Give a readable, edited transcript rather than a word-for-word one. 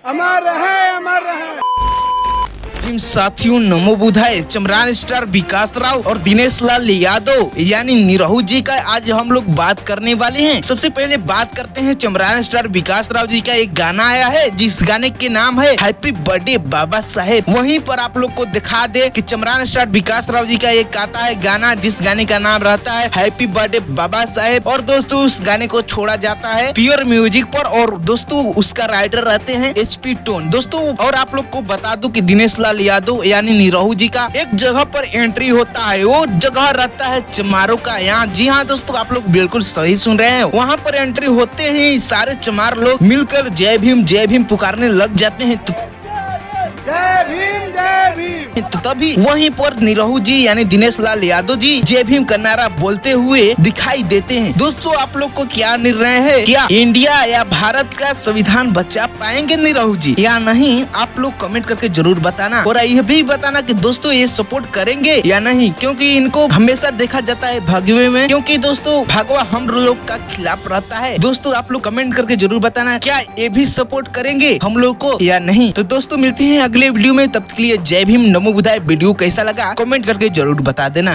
अमर रहे, अमर रहे। साथियों, नमो बुधाय। चमरान स्टार विकास राव और दिनेश लाल यादव यानी निरहू जी का आज हम लोग बात करने वाले हैं। सबसे पहले बात करते हैं चमरान स्टार विकास राव जी का एक गाना आया है जिस गाने के नाम है हैप्पी बर्थडे बाबा साहेब। वहीं पर आप लोग को दिखा दे कि चमरान स्टार विकास राव जी का एक आता है गाना जिस गाने का नाम रहता है हैप्पी बर्थडे बाबा साहेब। और दोस्तों उस गाने को छोड़ा जाता है प्योर म्यूजिक पर और दोस्तों उसका राइटर रहते हैं HP टोन। दोस्तों और आप लोग को बता दूं कि दिनेश लाल यादव यानी निरहू जी का एक जगह पर एंट्री होता है, वो जगह रहता है चमारों का यहाँ। जी हाँ दोस्तों, आप लोग बिल्कुल सही सुन रहे हैं। वहाँ पर एंट्री होते ही सारे चमार लोग मिलकर जय भीम पुकारने लग जाते हैं। जय भीम, जय भीम। तो तभी वहीं पर निरहू जी यानी दिनेश लाल यादव जी जय भीम का नारा बोलते हुए दिखाई देते हैं। दोस्तों आप लोग को क्या निर्णय है, क्या इंडिया या भारत का संविधान बचा पाएंगे निरहू जी या नहीं? आप लोग कमेंट करके जरूर बताना और यह भी बताना कि दोस्तों ये सपोर्ट करेंगे या नहीं, क्योंकि इनको हमेशा देखा जाता है भगवे में, क्योंकि दोस्तों भगवा हम लोग का खिलाफ रहता है। दोस्तों आप लोग कमेंट करके जरूर बताना क्या ये भी सपोर्ट करेंगे हम लोग को या नहीं। तो दोस्तों मिलते हैं अगले वीडियो में, तब तक के लिए जय भीम, नमो बुधाय। वीडियो कैसा लगा कमेंट करके जरूर बता देना।